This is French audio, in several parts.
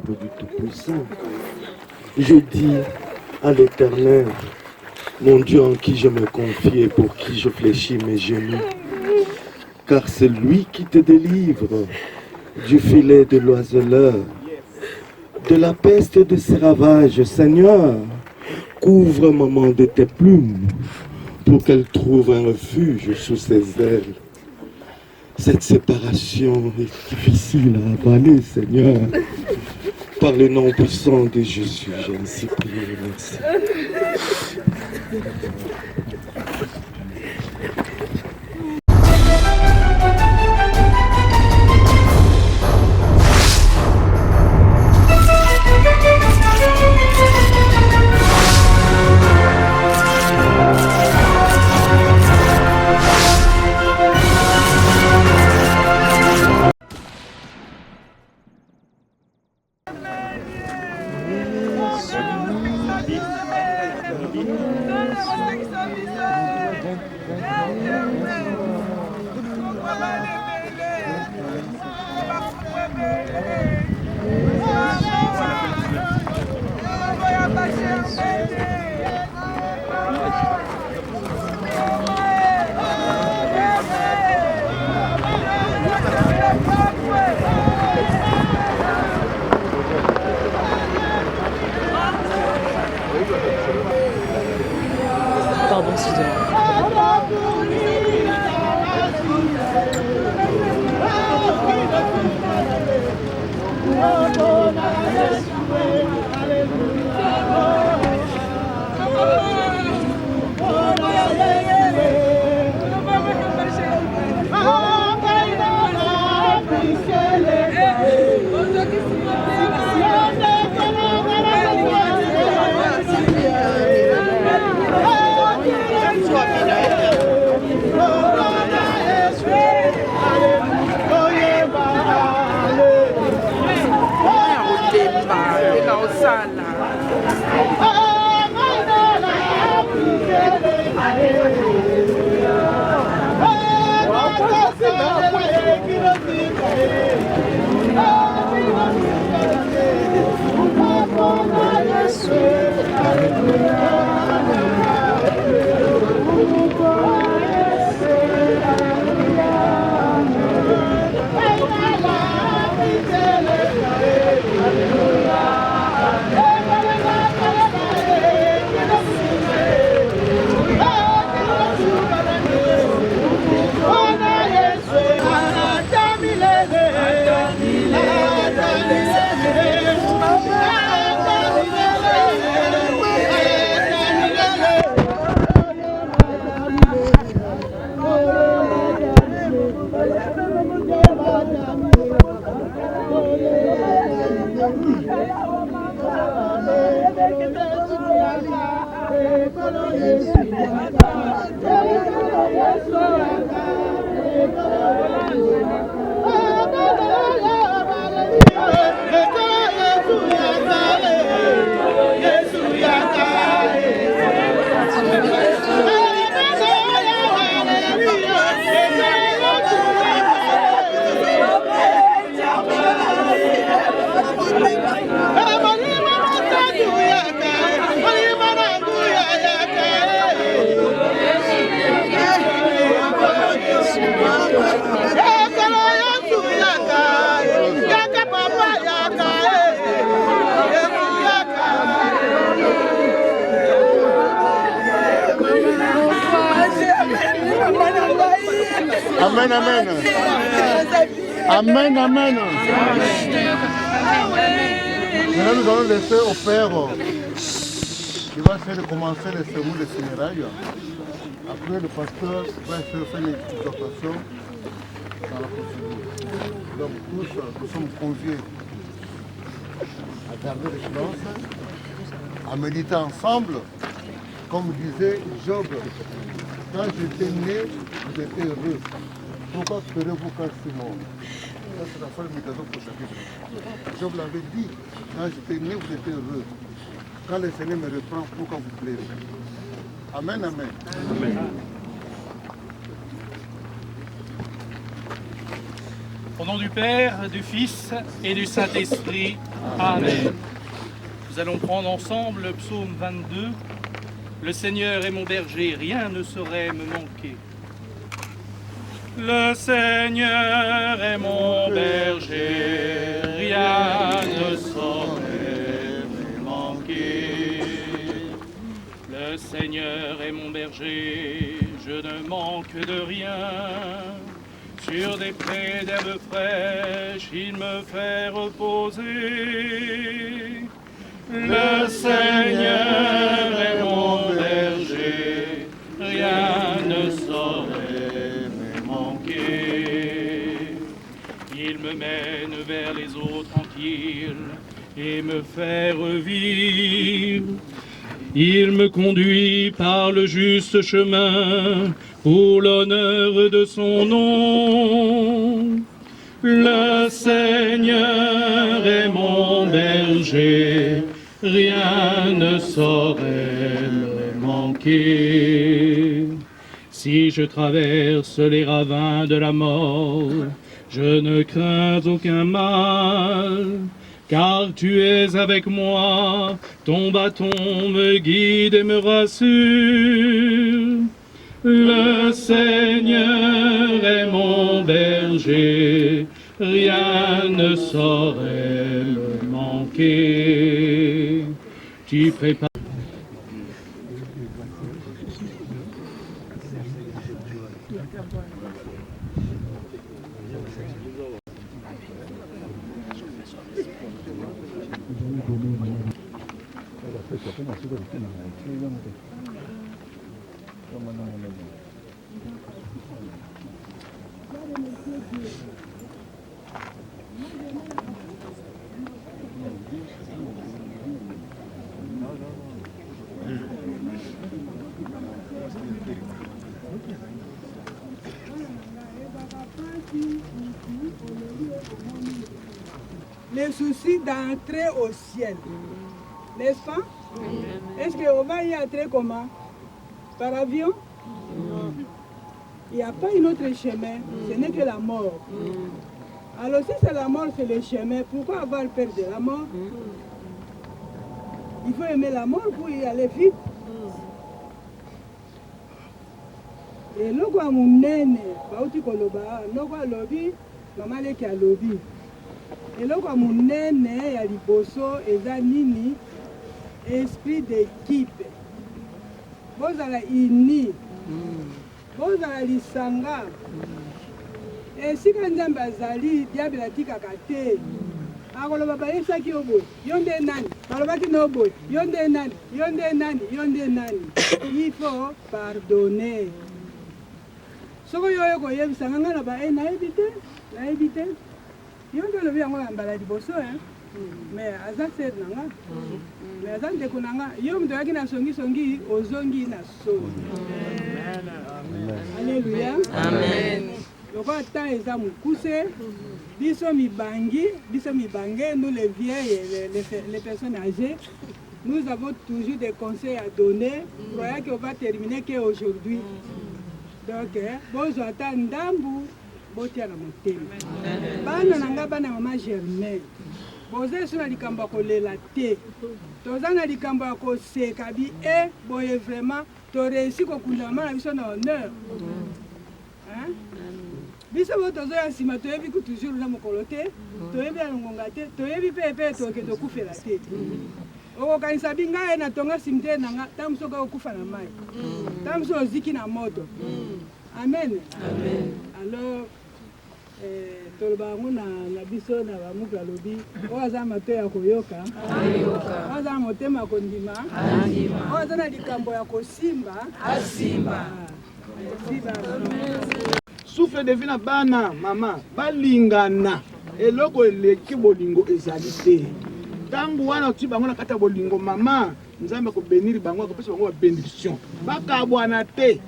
frappe du Tout-Puissant. Je dis à l'Éternel, mon Dieu en qui je me confie et pour qui je fléchis mes genoux, car c'est lui qui te délivre du filet de l'oiseleur, de la peste et de ses ravages. Seigneur, couvre maman de tes plumes pour qu'elle trouve un refuge sous ses ailes. Cette séparation est difficile à avaler, Seigneur. Par le nom puissant de Jésus, j'ai ainsi prié. Merci. Pardon, excusez-moi. Amen, amen. Amen, amen. Maintenant, nous allons laisser au Père qui va essayer de commencer le sermon de funérailles. Après, le pasteur va essayer de faire une exhortation dans la procédure. Donc, tous, nous sommes conviés à garder le silence, à méditer ensemble, comme disait Job. Quand j'étais né, vous étiez heureux. Pourquoi pleurez-vous quand je suis mort? Ça, c'est la seule méditation pour chacun. Job l'avait dit. Quand j'étais né, vous étiez heureux. Quand le Seigneur me reprend, pourquoi vous pleurez? Amen, amen. Amen. Au nom du Père, du Fils et du Saint-Esprit. Amen. Nous allons prendre ensemble le psaume 22. Le Seigneur est mon berger, rien ne saurait me manquer. Le Seigneur est mon berger, rien ne saurait me manquer. Le Seigneur est mon berger, je ne manque de rien. Sur des prés d'herbes fraîches, il me fait reposer. Le Seigneur est mon berger, rien ne saurait me manquer. Il me mène vers les eaux tranquilles et me fait revivre. Il me conduit par le juste chemin pour l'honneur de son nom. Le Seigneur est mon berger, rien ne saurait me manquer. Si je traverse les ravins de la mort, je ne crains aucun mal, car tu es avec moi, ton bâton me guide et me rassure. Le Seigneur est mon berger, rien ne saurait me manquer. Tu prépares. Les soucis d'entrer au ciel, n'est-ce pas? Est-ce qu'on va y entrer comment? Par avion? Il n'y a pas un autre chemin, ce n'est que la mort. Alors si c'est la mort, c'est le chemin, pourquoi avoir peur de la mort? Il faut aimer la mort pour y aller vite. Et loko ya munene bauti koloba loko alobi mama leki alobi eloko ya munene ya liboso eza nini? Esprit d'équipe, bozala uni, bozala lisanga. Esika nzambe azali diable atikaka te. Akoloba bayesaki yo boye, yo nde nani? Balobaki no boye, yo nde nani? Yo nde nani? Yo nde nani? Il faut pardonner. Soko yoyo koyebisanga nga na ba nayebi te yo nde olobi yango ya mbala liboso mais aza ser na nga mais aza ndeko na nga yo moto oyaki na songisongi ozongi na songi. Alléluia. Amen. Lokola temps eza mokuse biso mibange nous les vieilles les personnes âgées nous avons toujours des conseils à donner croyant qu'on va terminer qu'aujourd'hui. Donc, bozwa ata ndambu botia na motema. Bana nanga bana mama Germain. Boza eso na likambo ya kolela te. Toza na likambo ya koseka bi boye vraiment to réussi kokunda mama na biso na honneur. Hein? Biso bo tozo ya sima toyebi ku toujours na mokolo te, toyebi ya ngonga te, toyebi pepe toke tokufela te. Okokanisa binga na tonga simte nanga tamso ka okufa na mai. Tamso oziki na moto. Amen. Amen. Alors toloba ngo na biso na bamuka lobi oza mato ya koyoka oza motema kondima oza na likambo ya kosimba asimba. Souffle de vie na bana mama balingana eloko eleki bolingo ezali te. Tangu wana uti bango na kata bolingo mama nzambe ko bénir bango ko pesa bango ba bénédiction bakabwana te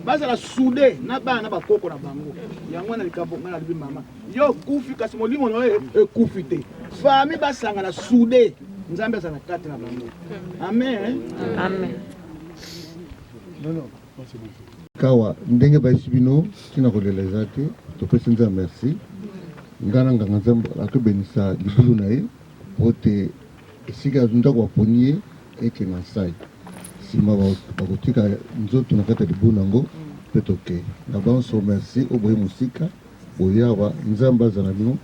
bazala soudé na bana bakoko na bango yango na likambo ngana libi mama yo kufi kasi molimo no kufi te famille basanga na soudé nzambe azana kata na bango. Amen. Amen. Non, c'est bon. Kawa ndenge baisi bino tina kolela te topesi nzambe merci ngana nganga nzambe akobenisa libulu na ye pote esika ndako waponie eke na sai sima bakotika nzoto na kati ya libuna ngo mpe toke na banso merci oboye musika boyawa nzambe azala bino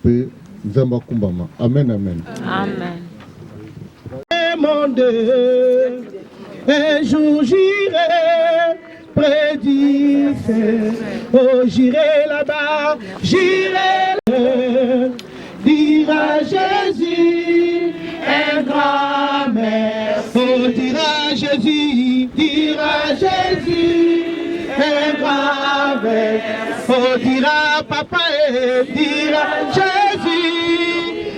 mpe nzambe akumbama amen amen Amen. Mon Dieu, un jour j'irai près du feu. Oh, j'irai là-bas, j'irai dire à Jésus un grand merci. Oh, dire à Jésus un grand merci. Oh, dire à papa et dire à Jésus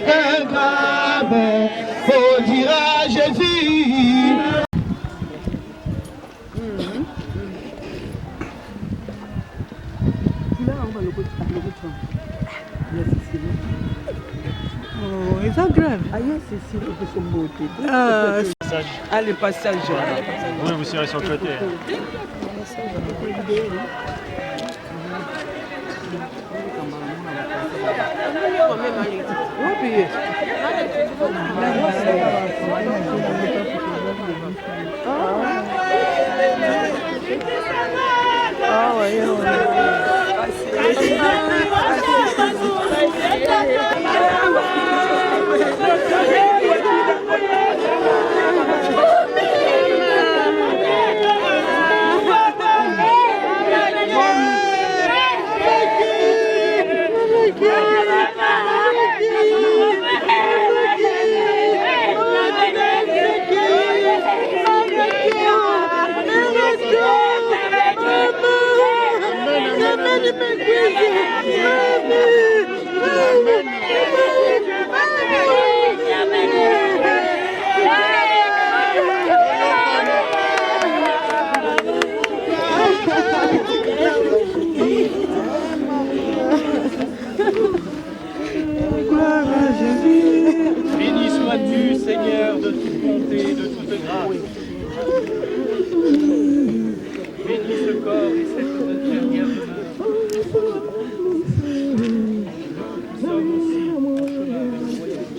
un grand merci. Oh, dire à Jésus. Oh, c'est ça grave. Ah, le passage. Oui, vous serez sur le côté. Béni sois-tu, Seigneur, de toute bonté et de toute grâce. Bénis ce corps et cette dernière demeure. Nous sommes aussi en chemin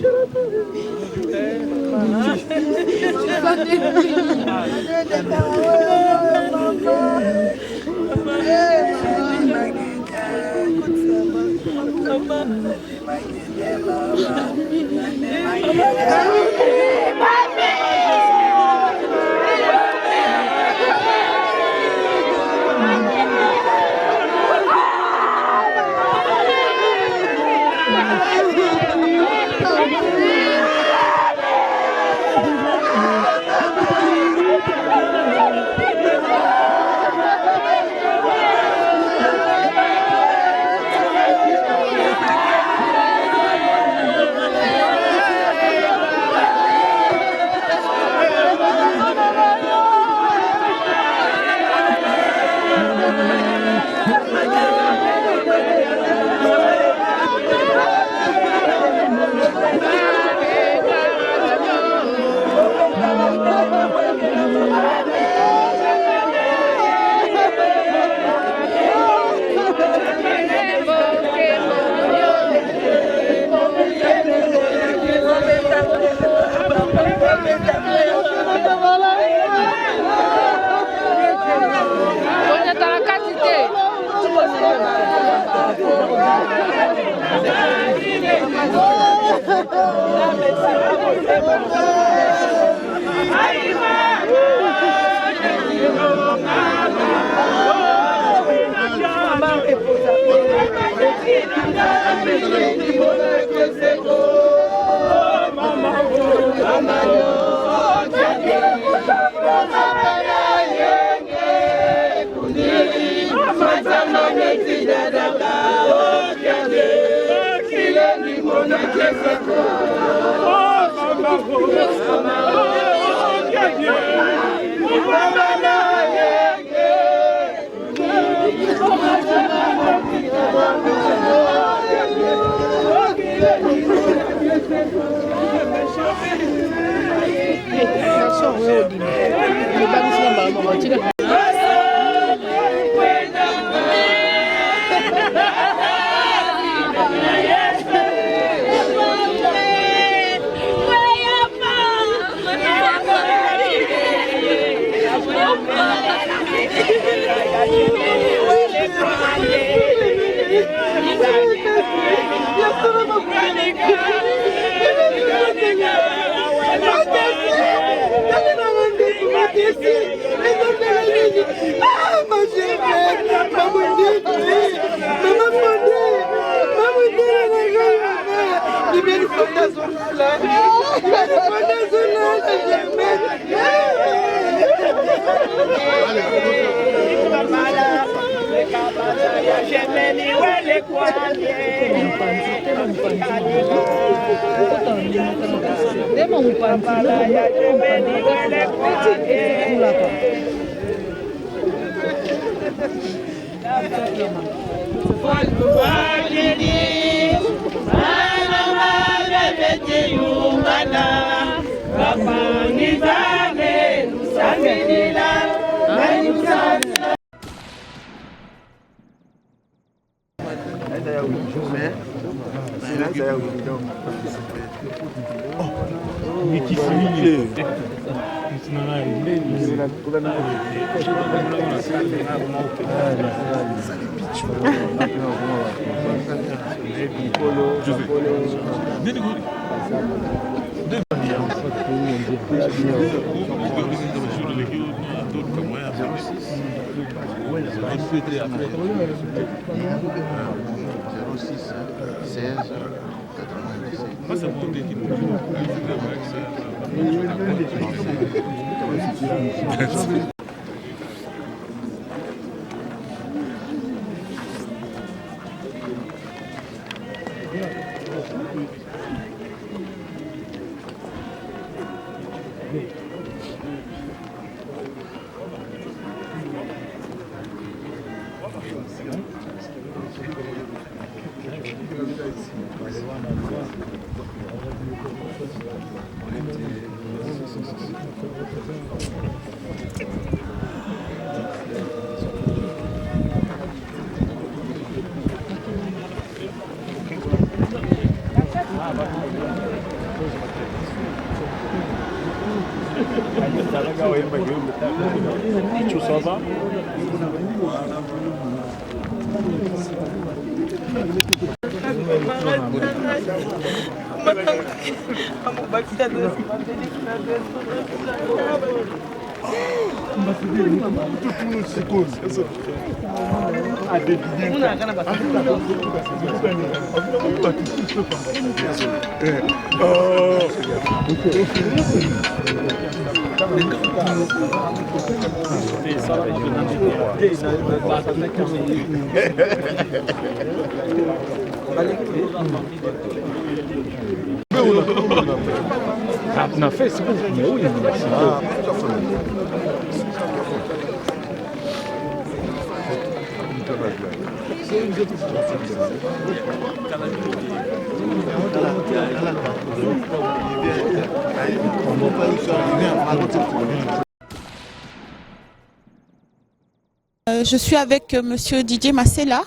Je suis avec Monsieur Didier Massela.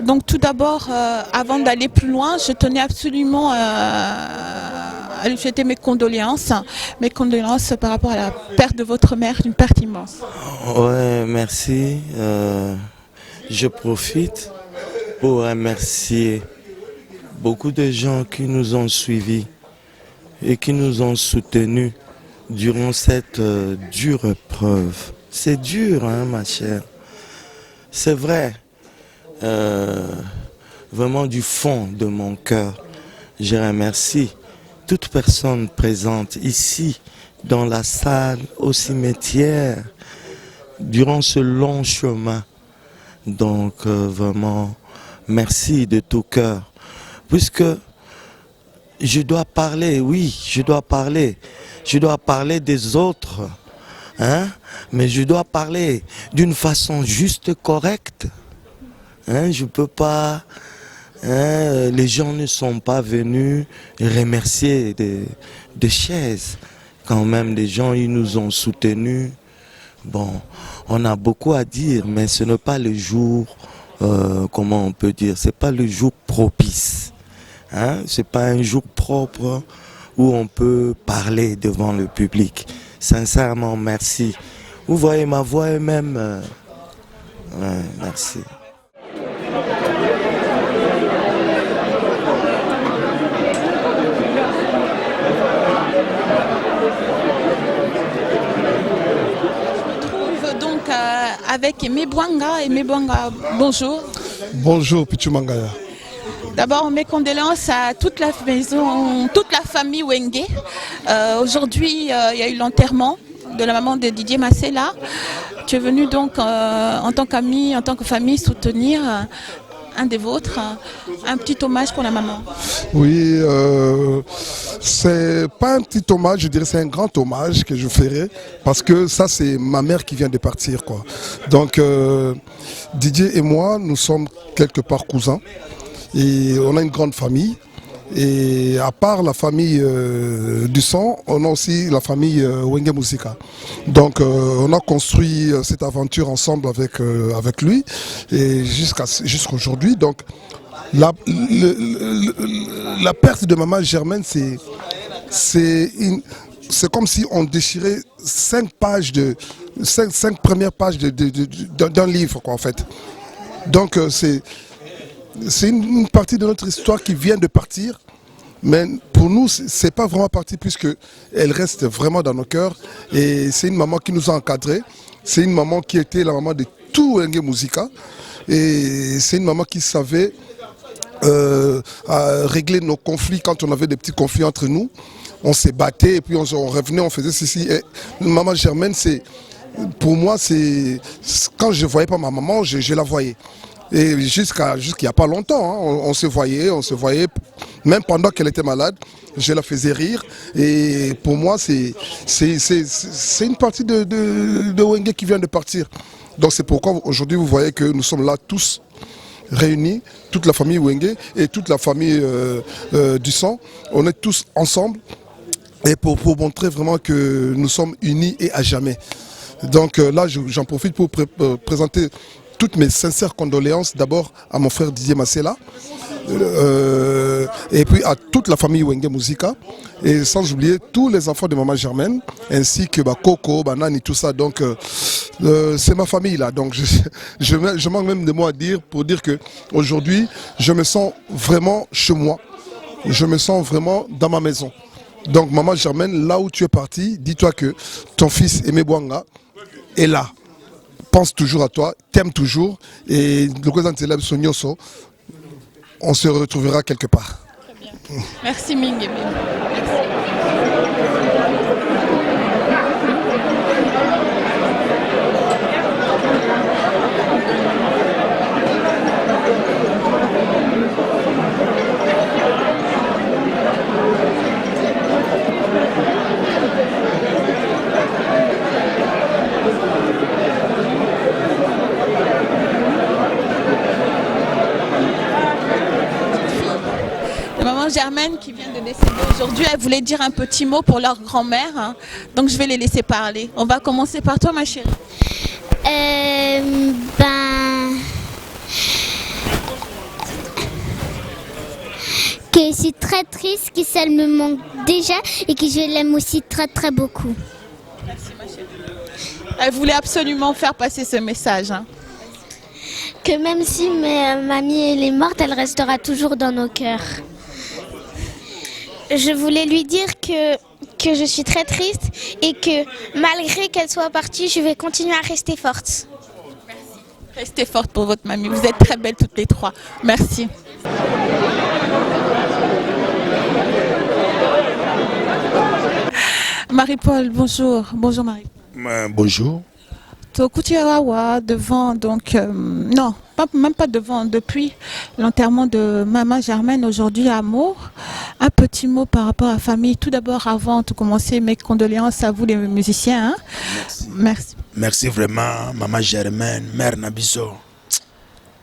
Donc tout d'abord, avant d'aller plus loin, je tenais absolument à lui souhaiter mes condoléances par rapport à la perte de votre mère, une perte immense. Ouais, merci. Je profite pour remercier beaucoup de gens qui nous ont suivis et qui nous ont soutenus durant cette dure épreuve. C'est dur, hein, ma chère. C'est vrai, vraiment du fond de mon cœur, je remercie toute personne présente ici, dans la salle, au cimetière, durant ce long chemin. Donc vraiment, merci de tout cœur. Puisque je dois parler, oui, je dois parler des autres. Hein? Mais je dois parler d'une façon juste, correcte. Hein? Je peux pas... Hein? Les gens ne sont pas venus remercier des chaises. Quand même, les gens, ils nous ont soutenus. Bon, on a beaucoup à dire, mais ce n'est pas le jour, comment on peut dire, c'est pas le jour propice. Hein? C'est pas un jour propre où on peut parler devant le public. Sincèrement, merci. Vous voyez ma voix elle-même. Ouais, merci. avec Aimé Bouanga. Aimé Bouanga, bonjour. Bonjour, Pichu Mangaya. D'abord, mes condoléances à toute la maison, toute la famille Wenge. Aujourd'hui, il y a eu l'enterrement de la maman de Didier Massela. Tu es venu donc en tant qu'ami, en tant que famille, soutenir un des vôtres, un petit hommage pour la maman. Oui, c'est pas un petit hommage, je dirais c'est un grand hommage que je ferai parce que ça c'est ma mère qui vient de partir, quoi. Donc Didier et moi, nous sommes quelque part cousins et on a une grande famille. Et à part la famille du sang, on a aussi la famille Wenge Musika. Donc on a construit cette aventure ensemble avec lui et jusqu'aujourd'hui. Donc la perte de maman Germaine, c'est comme si on déchirait 5 premières pages d'un livre, quoi, en fait. Donc c'est une partie de notre histoire qui vient de partir, mais pour nous, ce n'est pas vraiment parti puisqu'elle reste vraiment dans nos cœurs. Et c'est une maman qui nous a encadrés, c'est une maman qui était la maman de tout Wenge Musika. Et c'est une maman qui savait régler nos conflits quand on avait des petits conflits entre nous. On s'est batté et puis on revenait, on faisait ceci. Et maman Germaine, pour moi, quand je ne voyais pas ma maman, je la voyais. Et jusqu'il n'y a pas longtemps, hein, on se voyait, même pendant qu'elle était malade, je la faisais rire. Et pour moi, c'est une partie de Wenge qui vient de partir. Donc c'est pourquoi aujourd'hui vous voyez que nous sommes là tous réunis, toute la famille Wenge et toute la famille du sang. On est tous ensemble et pour montrer vraiment que nous sommes unis et à jamais. Donc là, j'en profite pour présenter toutes mes sincères condoléances d'abord à mon frère Didier Massela et puis à toute la famille Wenge Musika et sans oublier tous les enfants de maman Germaine ainsi que Coco, Banani, tout ça. Donc c'est ma famille là. Donc je manque même de mots à dire pour dire que aujourd'hui je me sens vraiment chez moi. Je me sens vraiment dans ma maison. Donc maman Germaine, là où tu es parti, dis-toi que ton fils Aimé Bouanga est là. Pense toujours à toi, t'aime toujours et le président Teleb Sonyoso, on se retrouvera quelque part. Très bien. Merci Ming. Merci. Germaine qui vient de décéder aujourd'hui, elle voulait dire un petit mot pour leur grand-mère, hein. Donc je vais les laisser parler. On va commencer par toi ma chérie. Que je suis très triste, que ça me manque déjà et que je l'aime aussi très très beaucoup. Merci ma chérie. Elle voulait absolument faire passer ce message, hein. Que même si mamie elle est morte, elle restera toujours dans nos cœurs. Je voulais lui dire que je suis très triste et que malgré qu'elle soit partie, je vais continuer à rester forte. Merci. Restez forte pour votre mamie. Vous êtes très belles toutes les trois. Merci. Marie-Paul, bonjour. Bonjour Marie. Bonjour. Tokutiarawa devant, donc, non, même pas devant, depuis l'enterrement de maman Germaine aujourd'hui à Meaux. Un petit mot par rapport à la famille. Tout d'abord, avant de commencer, mes condoléances à vous les musiciens. Hein. Merci. Merci vraiment, maman Germaine, mère Nabiso.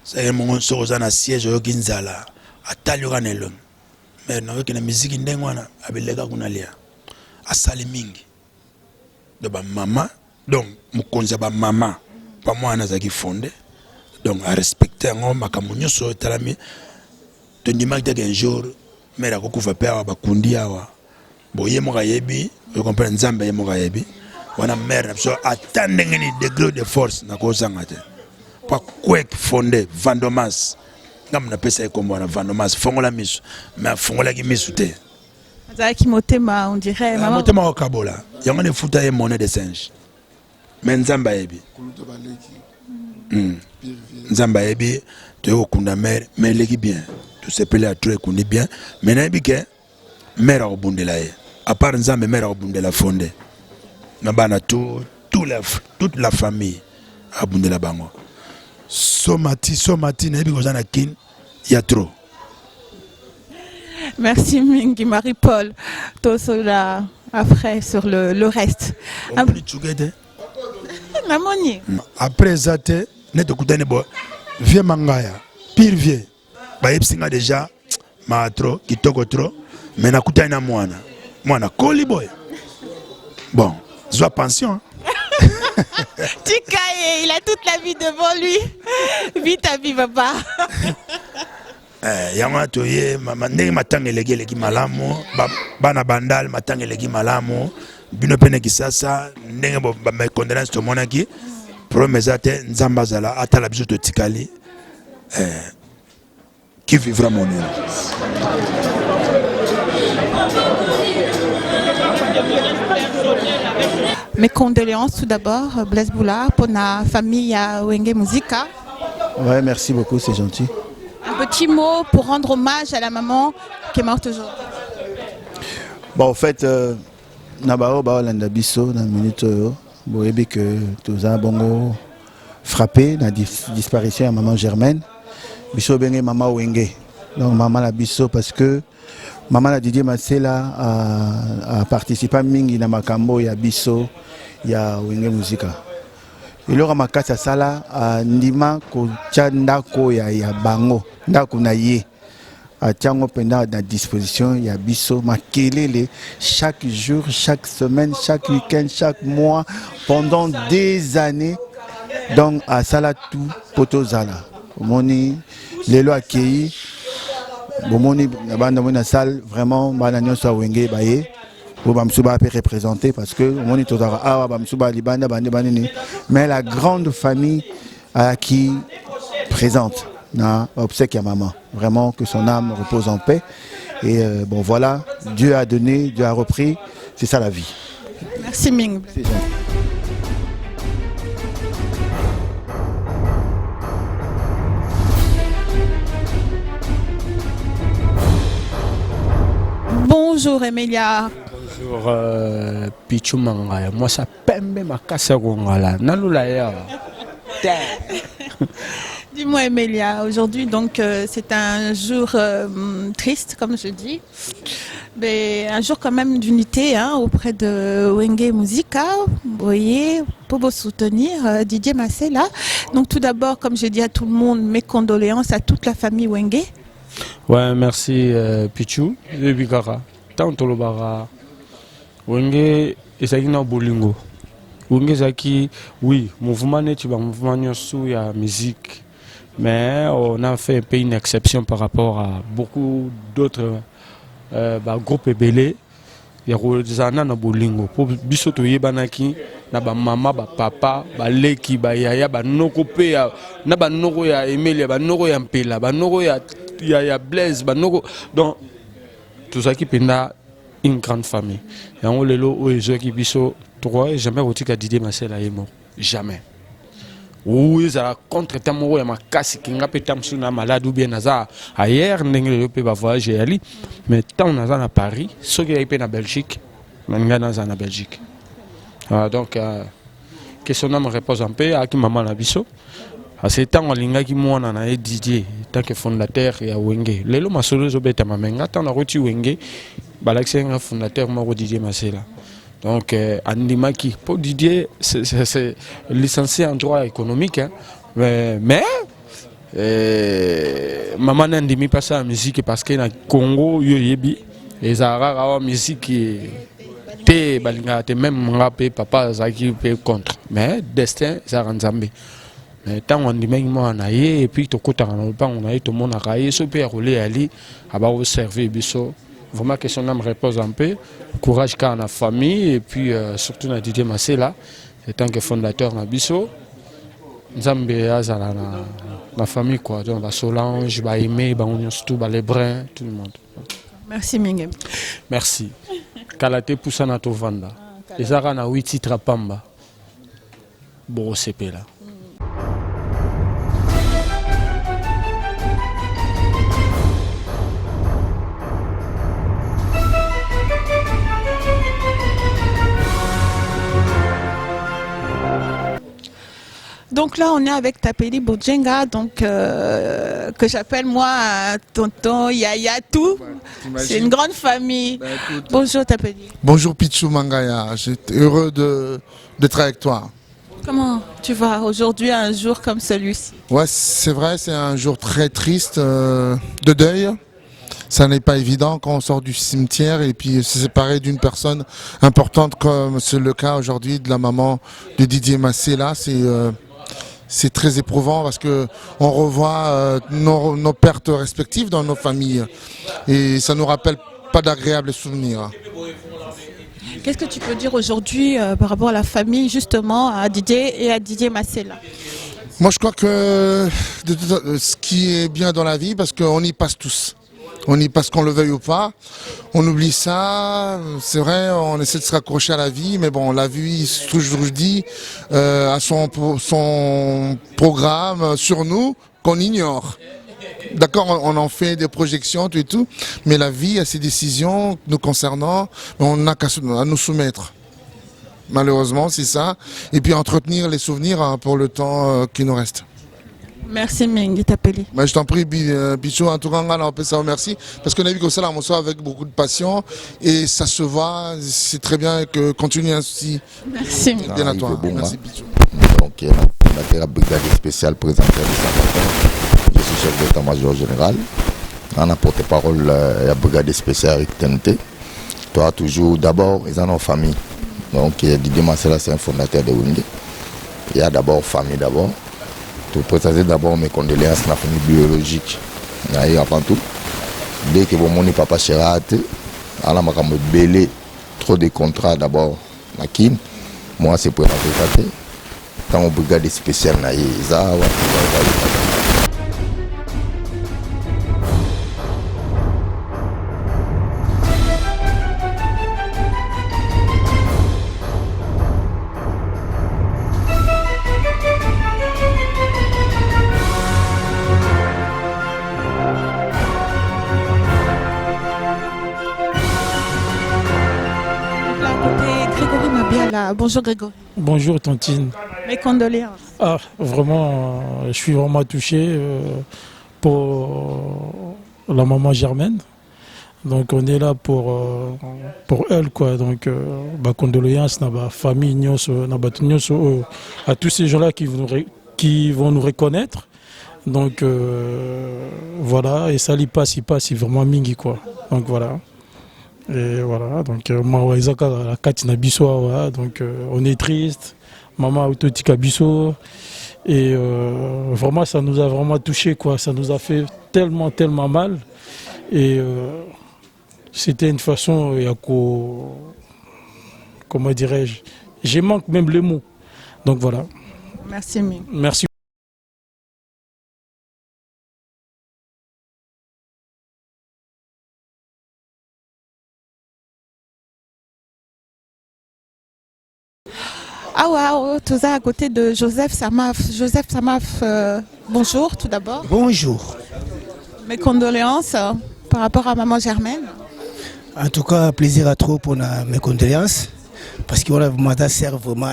C'est mon chose à siège au Ginzala. À Taluranelum. Mais non, avec la musique ndengwana, avec les gars qu'on a lié. À Salimingi. De ma maman. Donc, je suis maman, pas moi, je suis fondé. Donc, à respecter un homme, je suis talami. Tu dis qu'un jour, je suis père, je suis je comprends Nzamba je mère, je attendre des degrés de force. Pas quoi fondé, Vandomas. Je suis comme Vandomas, Fongola Miss, mais Fongola Miss. On dirait. Motema au Kabola. Il y a une monnaie de singe. Mais Nzamba ebi. Nzamba ebi tu okunda mère mais leki bien tout se pele à tout kundi bien mais na ebi ke mère a obundela ye à part nzambe mère a obundela fondé na bana toute la famille a obundela bango somati na ebi kozana kin ya trop. Merci Mingi Marie-Paul. Tout cela après sur le reste. Après ça, net okutane bo vieux mangaya pire vieux ba yepsinga déjà ma trop kitoko trop mais nakutane na mwana koli boy bon zwa pension. Tikaye, il a toute la vie devant lui. Vite ta vie papa. Yama toye ndenge matanga eleki malamu bana bandal matanga eleki malamu bino pene kisasa ndenge ba condolence to monaki promesa te nzamba zala atala biso to tikali qui vivra mon nom. Mes condoléances tout d'abord Blaise Boula pour la famille à Wenge Musica. Ouais, merci beaucoup, c'est gentil. Un petit mot pour rendre hommage à la maman qui est morte aujourd'hui. Bon, en fait, Nabao Baolanda Bisso, dans la minute, vous voyez que tous les bongo frappé, la disparition de maman Germaine. Bisso Benge maman Wenge. Donc, maman la Bisso parce que maman la Didier Masela a participé à Mingi na Makambo, il y a Bisso, il y a Wenge Musica. Et là, makasa sala ndima ko ndako ya bango ndako na ye a tiango penda à disposition ya biso makelele chaque jour, chaque semaine, chaque week-end, chaque mois pendant des années. Donc à sala tout poto zala moni lelo accueilli bomoni banda mona salle vraiment bana nyoso wenge baye. Bamsuba peut représenter parce que on est Bamsuba Libanda mais la grande famille qui présente na obsèque à maman, vraiment que son âme repose en paix et bon voilà, Dieu a donné, Dieu a repris, c'est ça la vie. Merci Ming. Bonjour Emilia. Bonjour Pichou Mangaya, moi ça pembe ma casse rongala, nalula. Dis-moi Emilia, aujourd'hui donc c'est un jour triste comme je dis, mais un jour quand même d'unité auprès de Wenge Musica, vous voyez, pour vous soutenir Didier Masela. Donc tout d'abord, comme je dis à tout le monde, mes condoléances à toute la famille Wenge. Ouais, merci Pichou, et Bigara, tant Tolobara. Wenge ezaki na bolingo. Wenge zaki oui, mouvement tu vas mouvement sous ya musique. Mais on a fait un peu une exception par rapport à beaucoup d'autres groupes belé. Il y a zana na bolingo pour biso to yebanaki na ba mama ba papa ba leki ba yaya ba noko pe ya na ba noko ya Emilia ba noko ya Mpela ba noko ya Blaise ba noko donc tout ça qui penda une grande famille. Et on le lot où qui biso trois jamais roti ka Didier Masela est mort jamais. Oui ça contre tamoro ya makasi kinga pe tamsu na malade ou bien naza ailleurs ndenge pe ba voyager ali mais tant naza na Paris ce qui est na Belgique nanga naza na Belgique. Donc que son âme repose en paix à qui maman na biso. À ce temps, on a Didier, tant que fondateur et à Wenge. Lelo masolo zo beta mamenga, tant on a reçu Wenge, balaxé un fondateur maro Didier Masela. Donc Andimaki, pour Didier, c'est licencié en droit économique, hein. Mais maman n'andimi pas ça en musique parce que na Congo yoyebi, et Zara musique te balinga te même rapé papa zaki pe contre. Mais destin ça ranzambe. Tant on dit moi on a et puis tout côté on a tout le monde a raillé ce père roulé ali à bas servir biso vraiment que son âme repose en paix courage car la famille et puis surtout na Didier Masela étant que fondateur na biso nzambe azala la famille quoi donc la Solange ba Aimé ba on surtout ba les brins tout le monde. Merci Mingem. Merci kalate poussa na to vanda ezara na 8 titres pamba bon c'est là. Donc là, on est avec Tapeli Bojenga, donc que j'appelle moi tonton, yaya, tout. C'est une grande famille. Bonjour Tapeli. Bonjour Pichou Mangaya, j'étais heureux d'être avec toi. Comment tu vas aujourd'hui, un jour comme celui-ci? Ouais, c'est vrai, c'est un jour très triste de deuil. Ça n'est pas évident quand on sort du cimetière et puis se séparer d'une personne importante comme c'est le cas aujourd'hui de la maman de Didier Massela. C'est très éprouvant parce que on revoit nos pertes respectives dans nos familles et ça nous rappelle pas d'agréables souvenirs. Qu'est-ce que tu peux dire aujourd'hui par rapport à la famille, justement, à Didier et à Didier Massela? Moi, je crois que ce qui est bien dans la vie, parce qu'on y passe tous. On y passe qu'on le veuille ou pas. On oublie ça. C'est vrai, on essaie de se raccrocher à la vie, mais bon, la vie, toujours je dis, a son programme sur nous qu'on ignore. D'accord, on en fait des projections, tout et tout, mais la vie a ses décisions nous concernant, on n'a qu'à nous soumettre. Malheureusement, c'est ça. Et puis entretenir les souvenirs pour le temps qui nous reste. Merci Mingi Tapeli. Je t'en prie, Pichou, en tout cas, on peut ça merci. Parce qu'on a vu que ça, on soit avec beaucoup de passion et ça se voit, c'est très bien que continue ainsi. Merci. Bien à toi. Merci Pichou. Donc, on a la brigade spéciale présentée de Saint-Martin. Je suis chef d'état-major général. On a porte-parole de la brigade spéciale TNT. Toi, toujours, d'abord, ils en ont famille. Donc, Didier Massela, c'est un fondateur de Wenge. Il y a d'abord famille d'abord. Pour présenter d'abord mes condoléances à la famille biologique. Avant tout, dès que mon papa Chérate, on a belé trop de contrats d'abord. Moi, c'est pour la brigade. Quand on brigade spéciale, Bonjour Grégory. Bonjour Tantine. Mes condoléances. Ah, vraiment, je suis vraiment touché pour la maman Germaine. Donc on est là pour elle, quoi. Donc condoléances à la famille, à tous ces gens-là qui vont nous reconnaître. Donc voilà, et ça il passe vraiment mingi, quoi. Donc voilà. Et voilà, donc donc on est triste, maman autotika biso et vraiment ça nous a vraiment touché, quoi, ça nous a fait tellement mal et c'était une façon comment dirais-je, j'ai manque même les mots, donc voilà. Merci Ming. Merci. Ah ouais, tout ça à côté de Joseph Samaf. Joseph Samaf, bonjour tout d'abord. Bonjour. Mes condoléances par rapport à maman Germaine. En tout cas, plaisir à trop pour mes condoléances. Parce que voilà, ma sert vraiment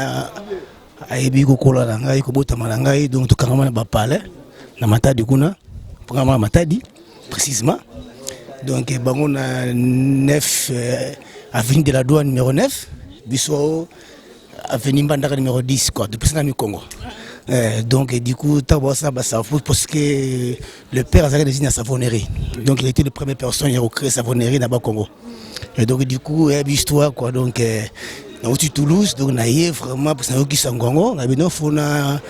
à Ebigo Kola Langai, Kobota Malangai, donc tout carrément na parler. Na matadi kuna, programme matadi, précisément. Donc, on a 9 avenue de la Douane numéro 9, Bissau. Avenue Mbandaka numéro 10, quoi, depuis le Congo. Donc, du coup, parce que le père a désigné la savonnerie. Donc, il était le premier personne qui a créé la savonnerie dans le Congo. Et donc, du coup, il y a une histoire, quoi. Donc, dans Toulouse, donc, on a vraiment, parce que c'est un Congo, on a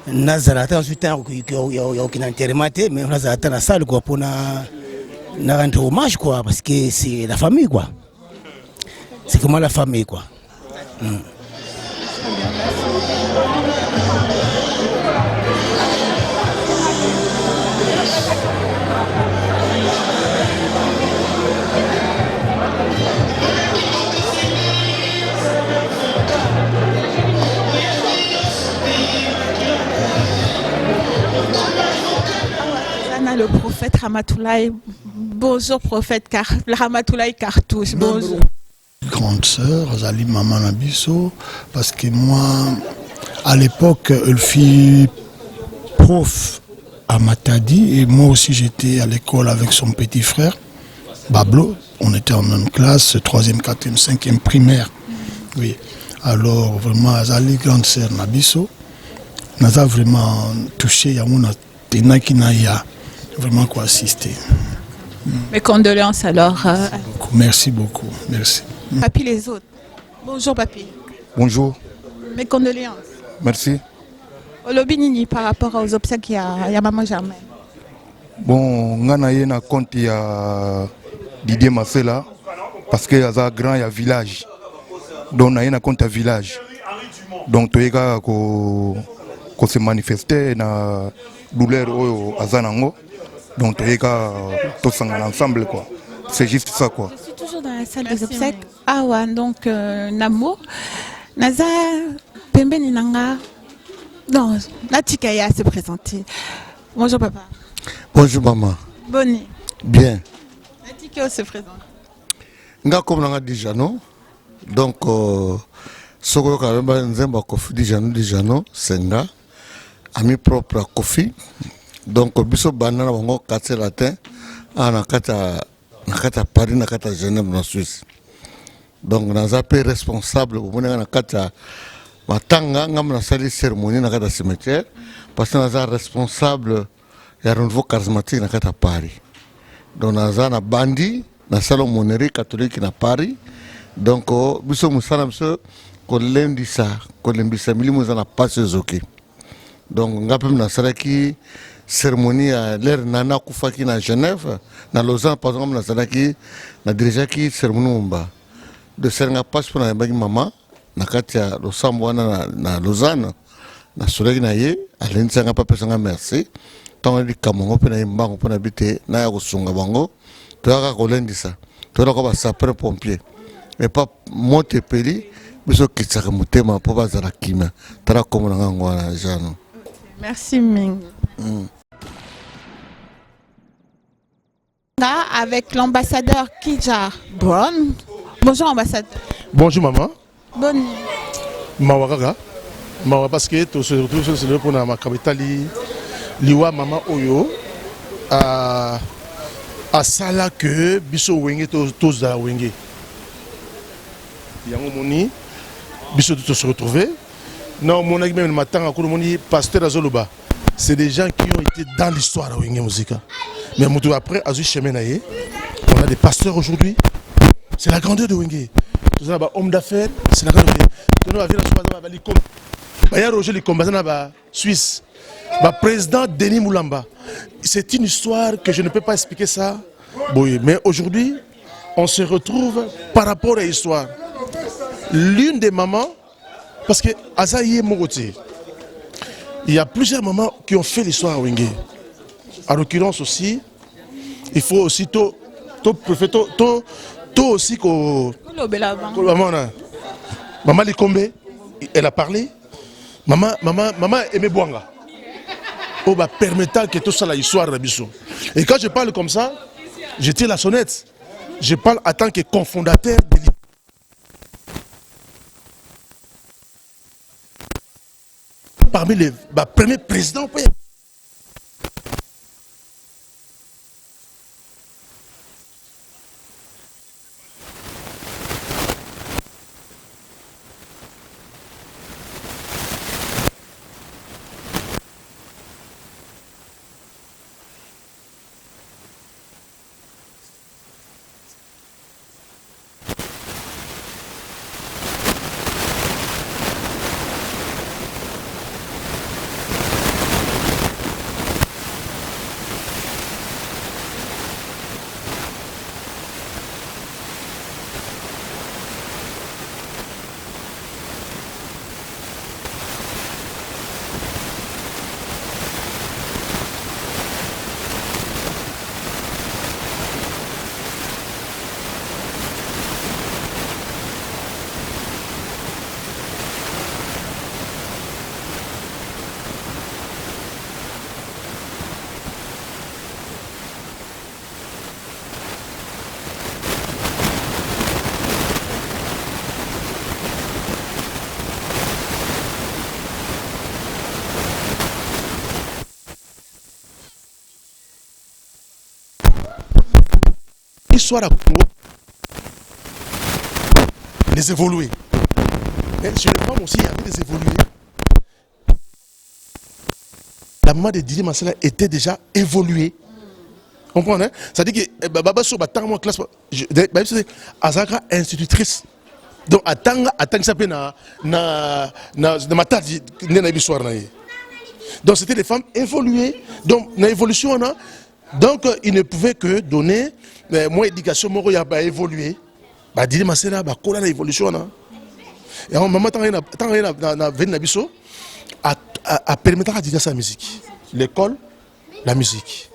Nazareth, ensuite, il n'y a aucun enterrement, mais Nazareth, dans la salle, quoi, pour rendre hommage, quoi, parce que c'est la famille, quoi. C'est vraiment la famille, quoi. Le prophète Ramatoulaye, bonjour prophète Ramatoulaye Cartouche, bonjour. Grande sœur, Zali Maman Nabiso, parce que moi, À l'époque, elle fut prof à Matadi et moi aussi j'étais à l'école avec son petit frère, Bablo. On était en même classe, 3e, 4e, 5e primaire. Oui. Alors vraiment, Azali, grande sœur Nabiso, nous a vraiment touché, vraiment quoi assister. Mes condoléances alors. Merci beaucoup, merci. Papy les autres. Bonjour papy. Bonjour. Mes condoléances. Merci. Olobinini par rapport aux obsèques il y a maman Germaine. Bon, ngana ye na compte ya Didier Masela parce que yaza grand ya village. Donc na ye na compte ya village. Donc toyeka ko se manifester na douleur oyo azanango. Donc toyeka to sangana ensemble quoi. C'est juste ça quoi. Je suis toujours dans la salle des obsèques. Ah ouais, donc Namo Naza Pembeni Nanga. Non, Natikaya se présenter. Bonjour papa. Bonjour maman. Bonne. Bien. Natikaya se présente. Nga comme nanga déjà non. Donc soko kabemba nzemba kofi déjà non senga ami propre à Kofi. Donc biso banana bango 4 latin na kata Paris na kata Genève na Suisse. Donc naza pe responsable pour na kata matanga ngam na sali cérémonie na kata cimetière parce que naza responsable ya renouveau charismatique na kata Paris. Donc naza na bandi na salon monnerie catholique na Paris. Donc biso musala biso ko lembisa milimu za na passe zoki. Donc ngapem na salaki cérémonie à l'air nana kufaki na Genève na Lausanne par exemple na salaki na dirija ki cérémonie mba de sernga passe pour na bagi mama na katia losambo wana na Lausanne na soleki na ye alenza nga papa sanga merci tant di kamongo pe na imbango pe na bité na ya kosunga bango to ya ko lendisa to la ko ba sapeur pompier mais pas monte peli biso kitsaka mutema po bazala kima tara komona ngwana jano. Merci Ming. Avec l'ambassadeur Kija Brown. Bonjour ambassadeur. Bonjour maman. Bonne. Mawagaga. Mawa parce que tout se retrouve sur le pour ma capitale liwa maman oyo à sala que biso wenge tous za wenge. Yango moni biso tous se retrouver. Non, mon ami même le matin à moni pasteur Azoluba. C'est des gens qui ont été dans l'histoire de Wenge Musica. Mais après, à Chemenaye, on a des pasteurs aujourd'hui. C'est la grandeur de Wenge. Nous avons des hommes d'affaires, c'est la grandeur de Wenge. Il y a Roger Likomba, Suisse. Le président Denis Moulamba. C'est une histoire que je ne peux pas expliquer ça. Oui, mais aujourd'hui, on se retrouve par rapport à l'histoire. L'une des mamans, parce que Azaïe Mogoti, il y a plusieurs mamans qui ont fait l'histoire à Wenge. En l'occurrence aussi, il faut aussi tout aussi que maman Likombe, elle a parlé. Maman aimait Bouanga. Oh bah permettant que tout ça la histoire de Bissou. Et quand je parle comme ça, je tire la sonnette. Je parle en tant que cofondateur de l'histoire. Parmi les premiers présidents. l'histoire à Congo, les évoluer. Mais chez les femmes aussi, il y avait des évolués. La maman de Didier Massela était déjà évoluée. Vous comprenez? C'est-à-dire que Baba Soba, tant que classe, Azaka institutrice. Donc, attends que ça peut na matadi na bissoir na. Donc, c'était des femmes évoluées. Donc, na évolution na. Donc, ils ne pouvaient que donner moins d'éducation, moi, il a évolué. Bah, Didier Massela, bah, quoi la évolution na. Et en maman, tant na venu na bisso, à permettre à dire sa musique. L'école, la musique.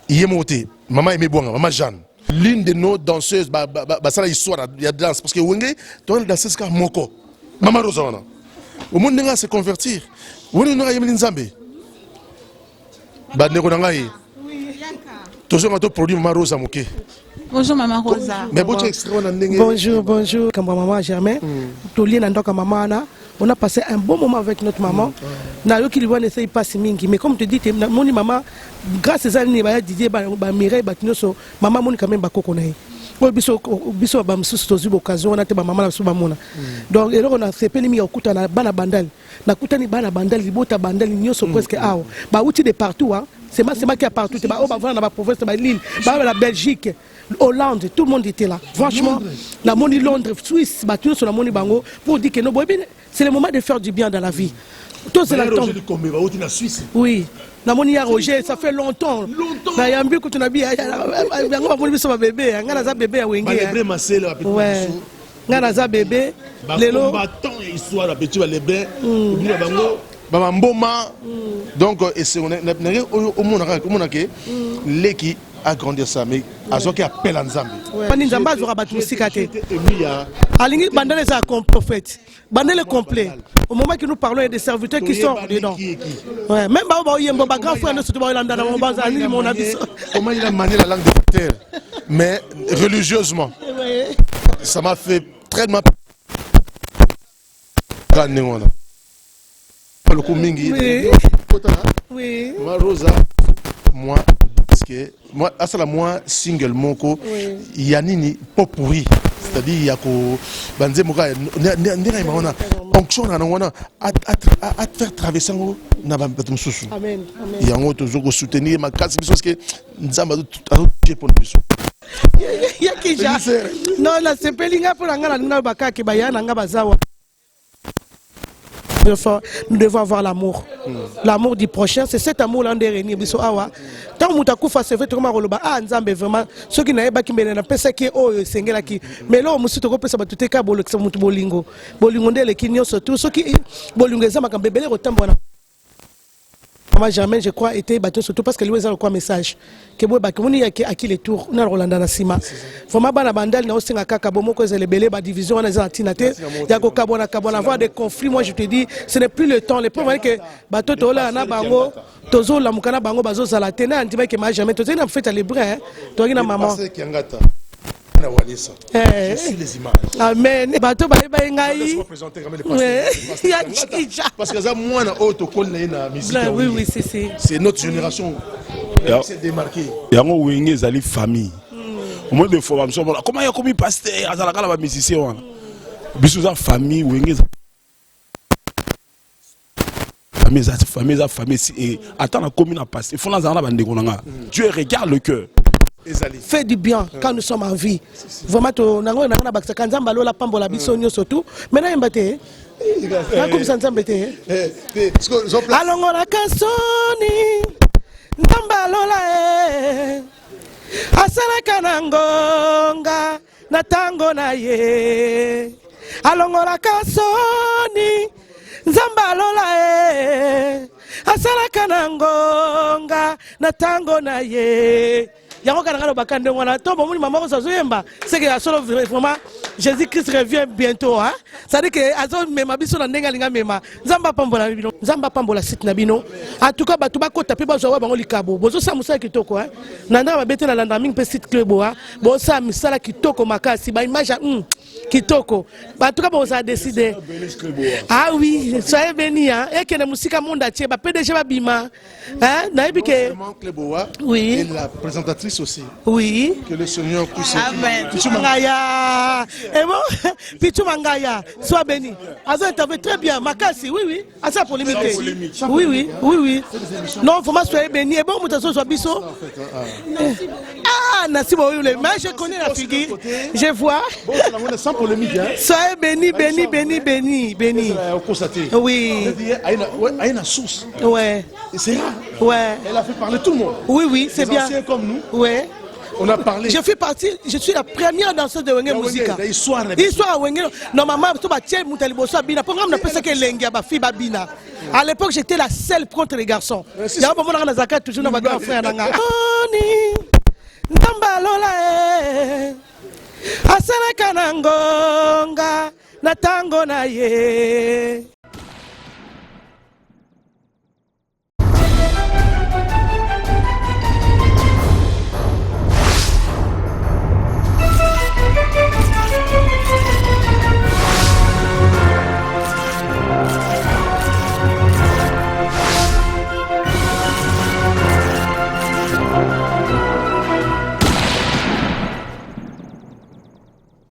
Il est monté. Maman aimait bon, maman Jeanne. L'une de nos danseuses, ça la histoire, il y a de danse. Parce que Wenge, tu as une danseuse comme Moko. Maman Rosanna. Au monde n'a se convertir. Wenge n'a pas Nzambe. Badne Ronangaï. Toujours un produit Maman Rosa Moké. Bonjour Maman Rosa. Bonjour, bonjour. Comme Maman Germain, tout lien dans maman. On a passé un bon moment avec notre maman. Nayo qui lui n'essaye pas si mingi, mais comme tu dis, mon maman, grâce à ça, il y a Didier, Mireille, maman, mon quand même pas connaît. Biso ba msusu tozibo occasion on a te ba maman na so ba mona. Donc et là on a sepeli mi okuta na bana bandali. Na kutani bana bandali libota bandali nyoso presque awo. Ba uti de partout hein. C'est ma qui a partout, ba o ba vana na ba province ba Lille, ba la Belgique, Hollande, tout le monde était là. Franchement, la moni Londres, Suisse, ba tout sur la moni bango pour dire que no c'est le moment de faire du bien dans la vie. Tout c'est la temps. Oui. Na moni ya Roger, ça fait longtemps. Na yambi ko tunabi ya bango moni biso ba bébé, ngana za bébé ya wenge. Ouais. Ngana za bébé. Lelo combattant histoire la petit ba lebé. Bango ba mboma. Donc et c'est on au monde que leki agrandir ça mais azoki appelle Nzambe. Pani Nzambe azora batu sikate. Alingi bandale ça comme prophète. Bandale complet. Au moment que nous parlons, il y a des serviteurs qui sont dedans. Ouais, même il y a un grand frère de mon avis. Comment il a manié la langue de terre? Mais religieusement, ça m'a fait très mal. Oui. Moi, Rosa, moi, parce que moi, single, moko, il y a ni pas pourri. C'est-à-dire, il y a que Banze Moka, onction à te faire traverser na batum susu. Amen. Il y a un autre jour soutenir ma casse parce que Nzamba a tout pour nous. Il y a qui déjà. Non, la sepelinga pour l'angala na baka ki bayana nga bazawa. Nous devons avoir l'amour. L'amour du prochain, c'est cet amour-là de Réni Bisso Awa. Tant que tu as fait vraiment roloba, ah Nzambe vraiment, ceux qui n'avaient pas qui m'ont pensé que oh Sengela qui, mais là on me souhaite que ça va tout être bon le que ça monte bolingo, bolingo de les qui surtout ceux qui bolingo ça m'a quand bébé autant bon. Maman Germaine, je crois, était battu surtout parce que lui, il a un message. Que vous avez acquis les tours, on a Rolanda Nassima. Vraiment, la bandale, on a aussi un cacabomo, que c'est les bélés, la division, on a un tinate. Il y a avoir des conflits. Moi, je te dis, ce n'est plus le temps. Les preuves que bateau, tola, na bango, tozo, la mukana bango, bazo, salatena, un petit que ma jamais. Tozo, n'a fait à l'hébreu, toi, il a maman. Je suis les images. Amen. Bateau, parce que ça, moi, oui, c'est notre génération. C'est démarqué. Il y a une famille. Au moins de fois, comment il y a commis pasteur, à la musicien. Bisous famille, famille, attends la commune à passer. Dieu regarde le cœur. Fais du bien quand nous sommes en vie. Vraiment, surtout. Maintenant, il y a comme ça, Alongora kasoni, Ndambalola, Asala kanangonga, Natango na ye. Alongora kasoni, Ndambalola, Asala kanangonga, Natango na ye. Yango kana bakande ngwana to bomuni mama ko sazoyemba c'est que solo vraiment Jésus-Christ revient bientôt hein ça dit que azo mema biso na ndenga linga mema nzamba pambola bino nzamba pambola site na bino en tout cas batu bakota pe bazo wa bango likabo bozo sa musala kitoko hein na ndanga babete na landa mingi pe site club hein bo sa misala kitoko makasi ba image Kitoko. En tout cas, on a décidé. Ah oui, soyez bénis. Et que la musique monde tient. PDG Bima. Oui. Et la présentatrice aussi. Oui. Que le Seigneur puisse. Pichou Mangaya. Et bon, Pichou Mangaya. Sois béni. Azo intervient très bien. Makasi, oui, oui. Asa pour limiter. Oui, oui, oui, oui. Non, faut soyez béni. Et bon, Moutasso soit bisso. Ah, Nassim Oyoule. Mais je connais la figure. Je vois. Sans polémique. Soyez béni, béni, béni, béni, béni. Oui. À une source. Ouais. C'est rare. Ouais. Elle a fait parler tout le monde. Oui, oui, c'est bien. Anciens comme nous. Ouais. On a parlé. Je fais partie, je suis la première danseuse de Wenge Musica. Histoire à Wenge. Normalement, tout va tiens, Moutaliboso Bina. Programme n'a pas ça que Lenga, ma fille Babina. À l'époque, j'étais la seule contre les garçons. Il y a un moment dans la zakat, toujours dans ma grand frère. Ndambalola asana kanangonga na tango na ye